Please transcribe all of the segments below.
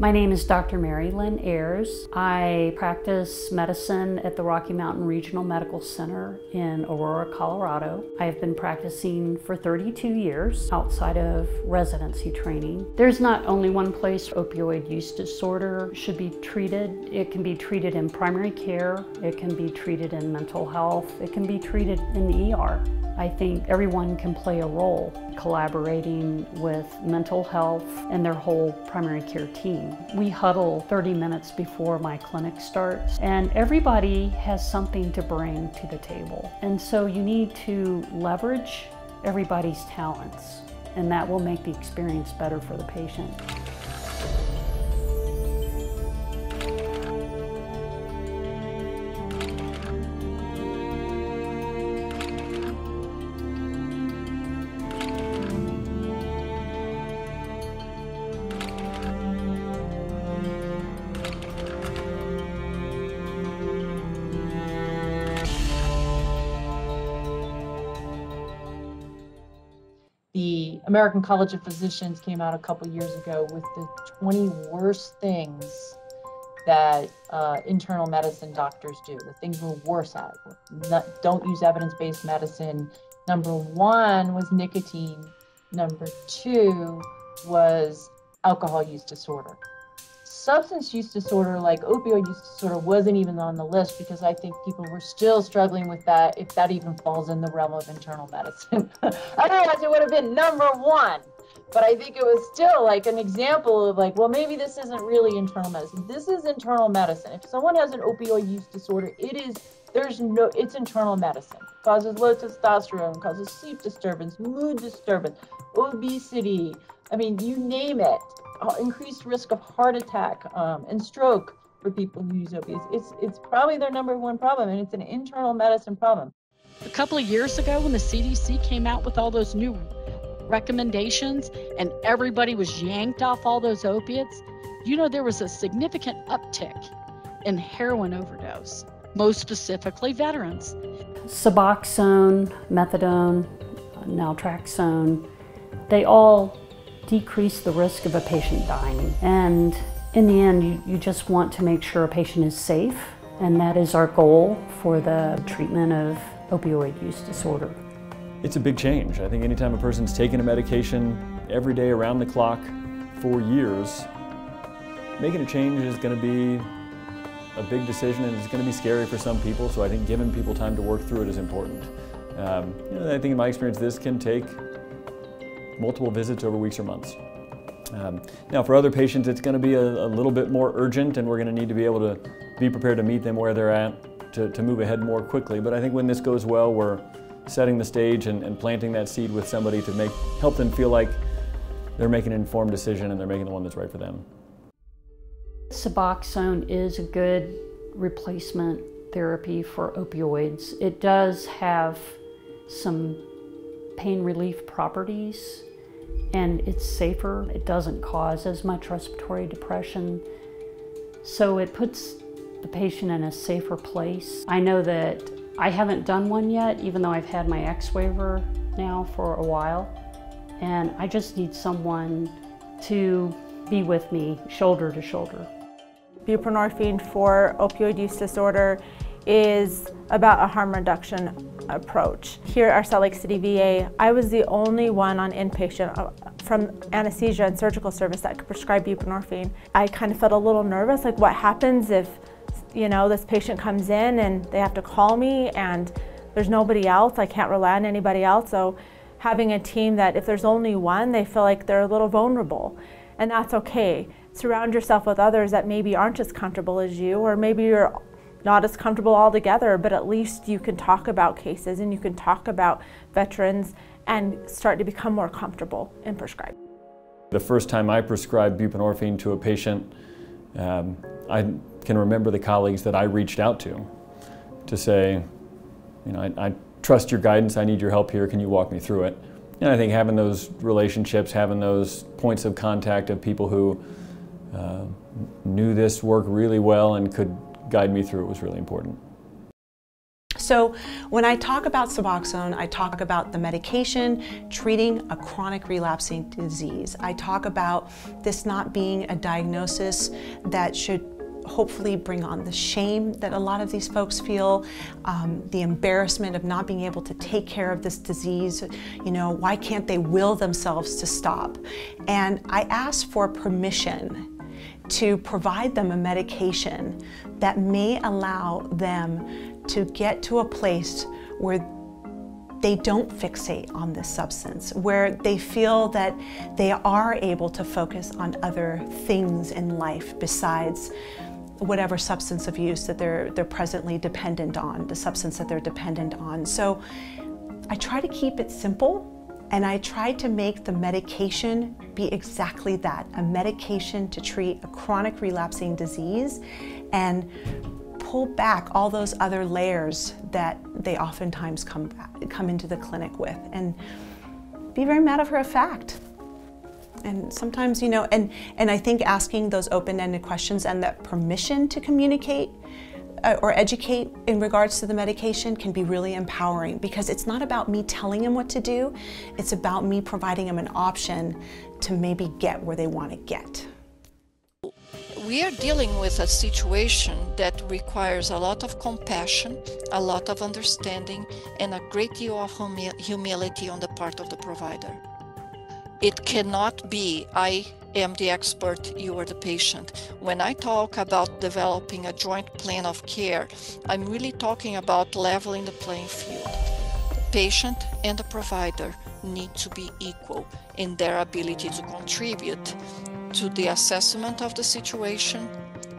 My name is Dr. Mary Lynn Ayers. I practice medicine at the Rocky Mountain Regional Medical Center in Aurora, Colorado. I have been practicing for 32 years outside of residency training. There's not only one place opioid use disorder should be treated. It can be treated in primary care, it can be treated in mental health, it can be treated in the ER. I think everyone can play a role collaborating with mental health and their whole primary care team. We huddle 30 minutes before my clinic starts, and everybody has something to bring to the table. And so you need to leverage everybody's talents, and that will make the experience better for the patient. The American College of Physicians came out a couple years ago with the 20 worst things that internal medicine doctors do, the things we're worse at. Don't use evidence-based medicine. Number 1 was nicotine. Number 2 was alcohol use disorder. Substance use disorder, like opioid use disorder, wasn't even on the list because I think people were still struggling with that, if that even falls in the realm of internal medicine. Otherwise, it would have been number 1. But I think it was still like an example of like, well, maybe this isn't really internal medicine. This is internal medicine. If someone has an opioid use disorder, it's internal medicine. It causes low testosterone, causes sleep disturbance, mood disturbance, obesity. I mean, you name it. Increased risk of heart attack and stroke for people who use opiates. It's probably their number 1 problem, and it's an internal medicine problem. A couple of years ago, when the CDC came out with all those new recommendations and everybody was yanked off all those opiates, you know, there was a significant uptick in heroin overdose, most specifically veterans. Suboxone, methadone, naltrexone, they all decrease the risk of a patient dying. And in the end, you just want to make sure a patient is safe, and that is our goal for the treatment of opioid use disorder. It's a big change. I think anytime a person's taken a medication every day around the clock for years, making a change is going to be a big decision, and it's going to be scary for some people, so I think giving people time to work through it is important. I think in my experience this can take multiple visits over weeks or months. Now for other patients it's going to be a little bit more urgent, and we're going to need to be able to be prepared to meet them where they're at to move ahead more quickly. But I think when this goes well, we're setting the stage and planting that seed with somebody to help them feel like they're making an informed decision and they're making the one that's right for them. Suboxone is a good replacement therapy for opioids. It does have some pain relief properties, and it's safer. It doesn't cause as much respiratory depression, so it puts the patient in a safer place. I know that I haven't done one yet, even though I've had my X waiver now for a while, and I just need someone to be with me shoulder to shoulder. Buprenorphine for opioid use disorder is about a harm reduction approach. Here at our Salt Lake City VA, I was the only one on inpatient from anesthesia and surgical service that could prescribe buprenorphine. I kind of felt a little nervous, like what happens if, you know, this patient comes in and they have to call me and there's nobody else, I can't rely on anybody else. So having a team that if there's only one, they feel like they're a little vulnerable, and that's okay. Surround yourself with others that maybe aren't as comfortable as you, or maybe you're not as comfortable altogether, but at least you can talk about cases and you can talk about veterans and start to become more comfortable in prescribing. The first time I prescribed buprenorphine to a patient, I can remember the colleagues that I reached out to say, you know, I trust your guidance, I need your help here, can you walk me through it? And I think having those relationships, having those points of contact of people who knew this work really well and could guide me through it was really important. So when I talk about Suboxone, I talk about the medication treating a chronic relapsing disease. I talk about this not being a diagnosis that should hopefully bring on the shame that a lot of these folks feel, the embarrassment of not being able to take care of this disease. You know, why can't they will themselves to stop? And I asked for permission to provide them a medication that may allow them to get to a place where they don't fixate on this substance, where they feel that they are able to focus on other things in life besides whatever substance of use that they're presently dependent on, the substance that they're dependent on. So I try to keep it simple, and I try to make the medication be exactly that, a medication to treat a chronic relapsing disease, and pull back all those other layers that they oftentimes come into the clinic with, and be very matter of fact. And sometimes, you know, and I think asking those open-ended questions and that permission to communicate or educate in regards to the medication can be really empowering, because it's not about me telling them what to do, it's about me providing them an option to maybe get where they want to get. We are dealing with a situation that requires a lot of compassion, a lot of understanding, and a great deal of humility on the part of the provider. It cannot be, I am the expert, you are the patient. When I talk about developing a joint plan of care, I'm really talking about leveling the playing field. The patient and the provider need to be equal in their ability to contribute to the assessment of the situation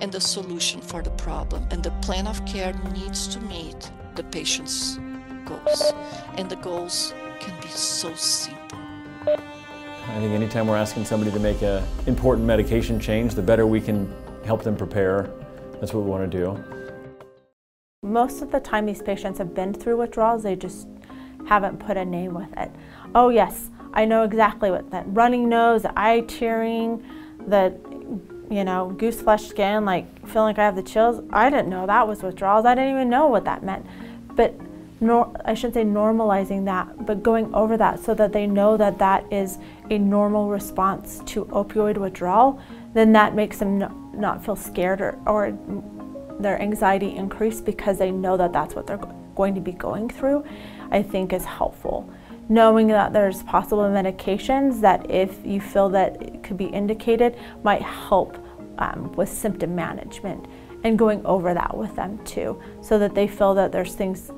and the solution for the problem. And the plan of care needs to meet the patient's goals. And the goals can be so simple. I think anytime we're asking somebody to make an important medication change, the better we can help them prepare. That's what we want to do. Most of the time these patients have been through withdrawals, they just haven't put a name with it. Oh yes, I know exactly what that running nose, the eye tearing, the goose flesh skin, like feeling like I have the chills. I didn't know that was withdrawals. I didn't even know what that meant. But I shouldn't say normalizing that, but going over that so that they know that that is a normal response to opioid withdrawal, then that makes them not feel scared or their anxiety increase, because they know that that's what they're going to be going through, I think is helpful. Knowing that there's possible medications that if you feel that it could be indicated might help with symptom management, and going over that with them too, so that they feel that there's things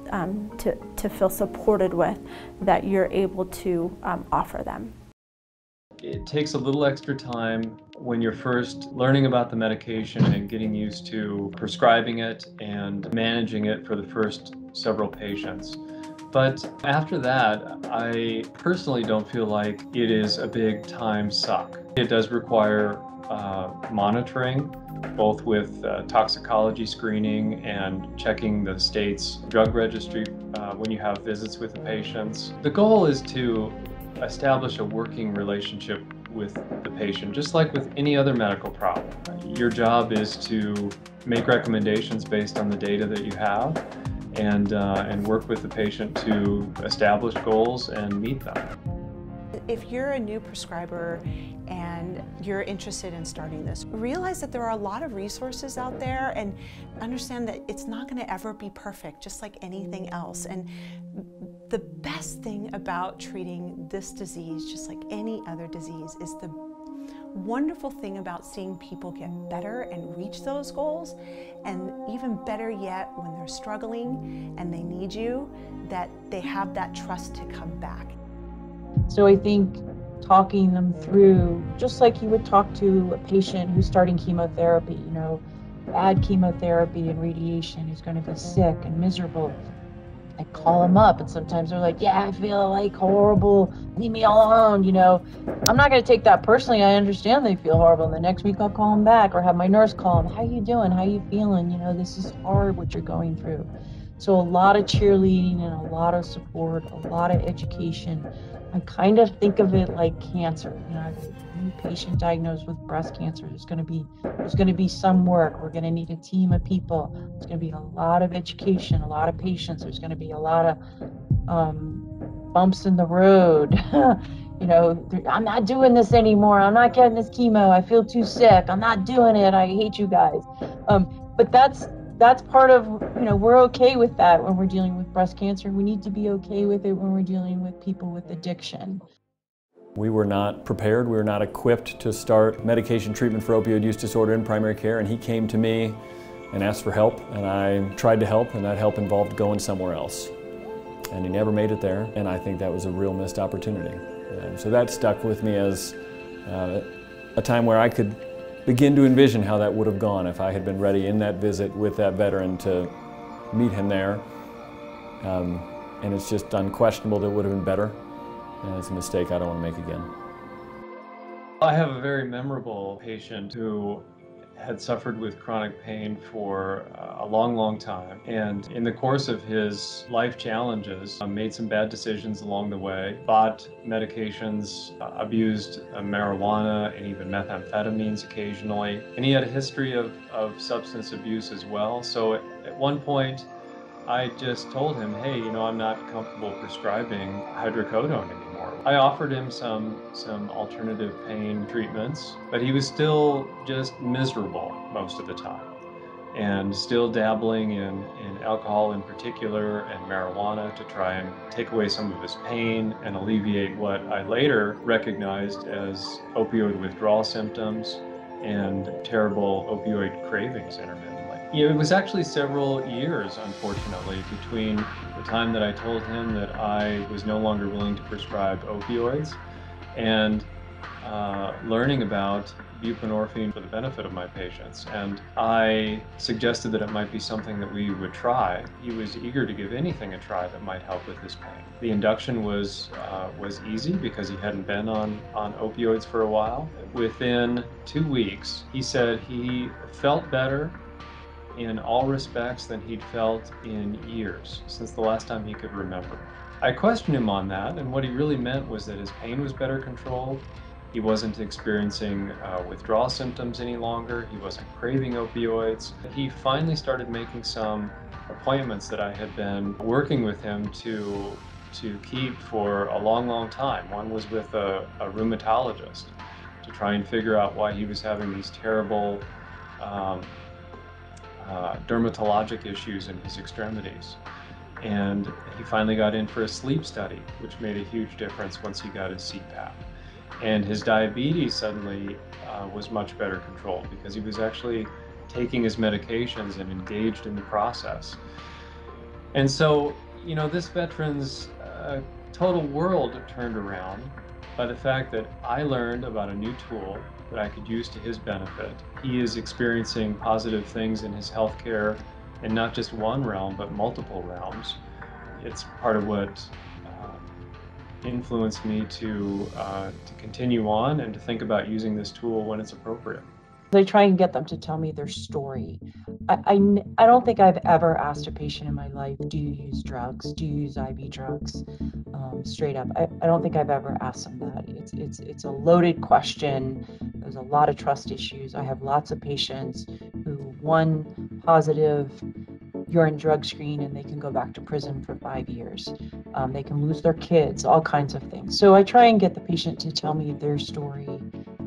to feel supported with that you're able to offer them. It takes a little extra time when you're first learning about the medication and getting used to prescribing it and managing it for the first several patients. But after that, I personally don't feel like it is a big time suck. It does require monitoring, both with toxicology screening and checking the state's drug registry when you have visits with the patients. The goal is to establish a working relationship with the patient, just like with any other medical problem. Your job is to make recommendations based on the data that you have, and work with the patient to establish goals and meet them. If you're a new prescriber and you're interested in starting this, realize that there are a lot of resources out there, and understand that it's not going to ever be perfect, just like anything else. And the best thing about treating this disease, just like any other disease, is the wonderful thing about seeing people get better and reach those goals, and even better yet, when they're struggling and they need you, that they have that trust to come back. So I think talking them through, just like you would talk to a patient who's starting chemotherapy, bad chemotherapy and radiation, who's going to be sick and miserable. I call them up, and sometimes they're like, yeah, I feel like horrible, leave me alone, I'm not going to take that personally. I understand they feel horrible. And the next week I'll call them back, or have my nurse call them. How you doing? How you feeling? This is hard what you're going through. So a lot of cheerleading and a lot of support, a lot of education. I kind of think of it like cancer. every patient diagnosed with breast cancer, there's going to be some work. We're going to need a team of people. There's going to be a lot of education, a lot of patients. There's going to be a lot of bumps in the road. You know, I'm not doing this anymore. I'm not getting this chemo. I feel too sick. I'm not doing it. I hate you guys. But that's part of, you know, we're okay with that when we're dealing with breast cancer. We need to be okay with it when we're dealing with people with addiction. We were not prepared, we were not equipped to start medication treatment for opioid use disorder in primary care, and he came to me and asked for help, and I tried to help, and that help involved going somewhere else. And he never made it there, and I think that was a real missed opportunity. And so that stuck with me as a time where I could begin to envision how that would have gone if I had been ready in that visit with that veteran to meet him there. And it's just unquestionable that it would have been better. And it's a mistake I don't want to make again. I have a very memorable patient who had suffered with chronic pain for a long, long time. And in the course of his life challenges, made some bad decisions along the way, bought medications, abused marijuana and even methamphetamines occasionally. And he had a history of substance abuse as well. So at one point, I just told him, hey, you know, I'm not comfortable prescribing hydrocodone anymore. I offered him some alternative pain treatments, but he was still just miserable most of the time, and still dabbling in alcohol in particular and marijuana to try and take away some of his pain and alleviate what I later recognized as opioid withdrawal symptoms and terrible opioid cravings intermittently. You know, it was actually several years, unfortunately, between the time that I told him that I was no longer willing to prescribe opioids and learning about buprenorphine for the benefit of my patients. And I suggested that it might be something that we would try. He was eager to give anything a try that might help with his pain. The induction was easy because he hadn't been on opioids for a while. Within 2 weeks, he said he felt better in all respects than he'd felt in years, since the last time he could remember. I questioned him on that, and what he really meant was that his pain was better controlled. He wasn't experiencing withdrawal symptoms any longer. He wasn't craving opioids. He finally started making some appointments that I had been working with him to keep for a long, long time. One was with a rheumatologist to try and figure out why he was having these terrible dermatologic issues in his extremities. And he finally got in for a sleep study, which made a huge difference once he got his CPAP. And his diabetes suddenly was much better controlled because he was actually taking his medications and engaged in the process. And so, you know, this veteran's total world turned around by the fact that I learned about a new tool that I could use to his benefit. He is experiencing positive things in his healthcare in not just one realm, but multiple realms. It's part of what influenced me to continue on and to think about using this tool when it's appropriate. I try and get them to tell me their story. I don't think I've ever asked a patient in my life, do you use drugs? Do you use IV drugs? Straight up. I don't think I've ever asked them that. It's a loaded question. There's a lot of trust issues. I have lots of patients who, one positive urine drug screen and they can go back to prison for 5 years. They can lose their kids, all kinds of things. So I try and get the patient to tell me their story,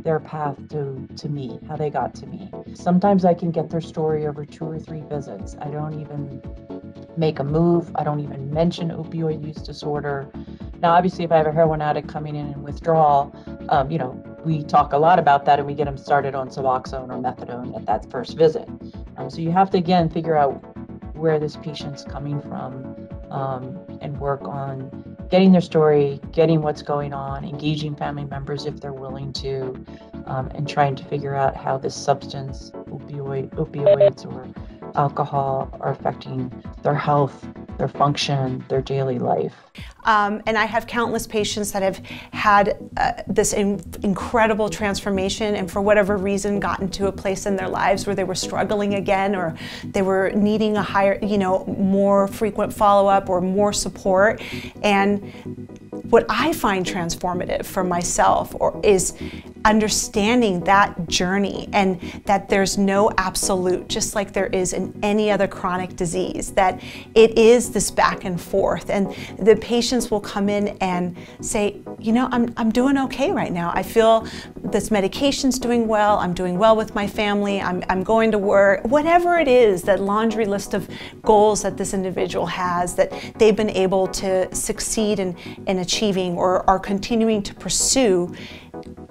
their path to me, how they got to me. Sometimes I can get their story over 2 or 3 visits. I don't even make a move. I don't even mention opioid use disorder. Now, obviously, if I have a heroin addict coming in withdrawal, you know, we talk a lot about that and we get them started on Suboxone or methadone at that first visit. So you have to, again, figure out where this patient's coming from and work on getting their story, getting what's going on, engaging family members if they're willing to, and trying to figure out how this substance, opioids or alcohol, are affecting their health, their function, their daily life. And I have countless patients that have had this incredible transformation and for whatever reason gotten to a place in their lives where they were struggling again, or they were needing a higher, you know, more frequent follow-up or more support. And what I find transformative for myself is understanding that journey and that there's no absolute, just like there is in any other chronic disease, that it is this back and forth. And the patients will come in and say, you know, I'm doing okay right now. I feel this medication's doing well. I'm doing well with my family. I'm going to work. Whatever it is, that laundry list of goals that this individual has that they've been able to succeed in achieving or are continuing to pursue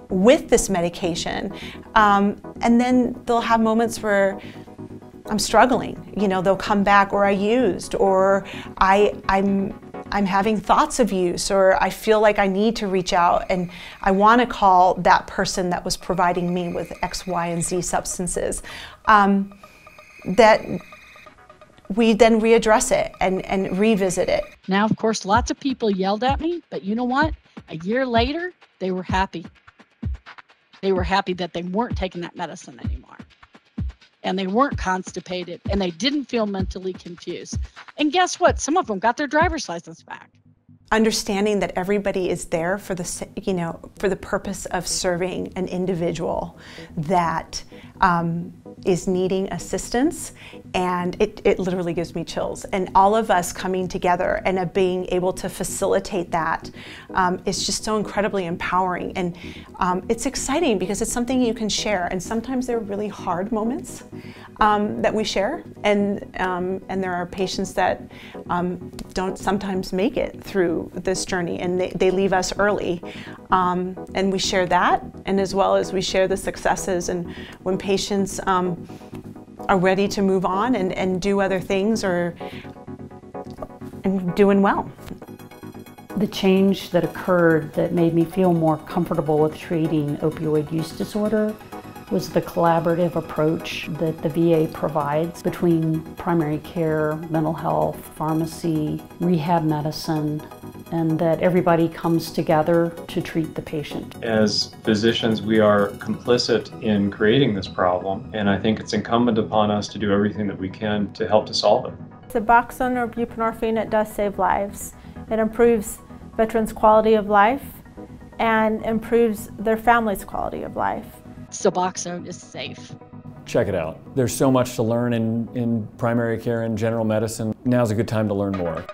with this medication. And then they'll have moments where I'm struggling. You know, they'll come back, or I used, or I'm having thoughts of use, or I feel like I need to reach out and I want to call that person that was providing me with X, Y, and Z substances. That we then readdress it and revisit it. Now, of course, lots of people yelled at me, but you know what? A year later, they were happy. They were happy that they weren't taking that medicine anymore. And they weren't constipated, and they didn't feel mentally confused. And guess what? Some of them got their driver's license back. Understanding that everybody is there for the, you know, for the purpose of serving an individual that is needing assistance, and it literally gives me chills. And all of us coming together and being able to facilitate that is just so incredibly empowering. And it's exciting because it's something you can share. And sometimes there are really hard moments that we share, and there are patients that don't sometimes make it through this journey, and they leave us early. And we share that, and as well as we share the successes, and when patients are ready to move on and do other things and doing well. The change that occurred that made me feel more comfortable with treating opioid use disorder was the collaborative approach that the VA provides between primary care, mental health, pharmacy, rehab medicine, and that everybody comes together to treat the patient. As physicians, we are complicit in creating this problem, and I think it's incumbent upon us to do everything that we can to help to solve it. Suboxone or buprenorphine, it does save lives. It improves veterans' quality of life and improves their families' quality of life. Suboxone is safe. Check it out. There's so much to learn in primary care and general medicine. Now's a good time to learn more.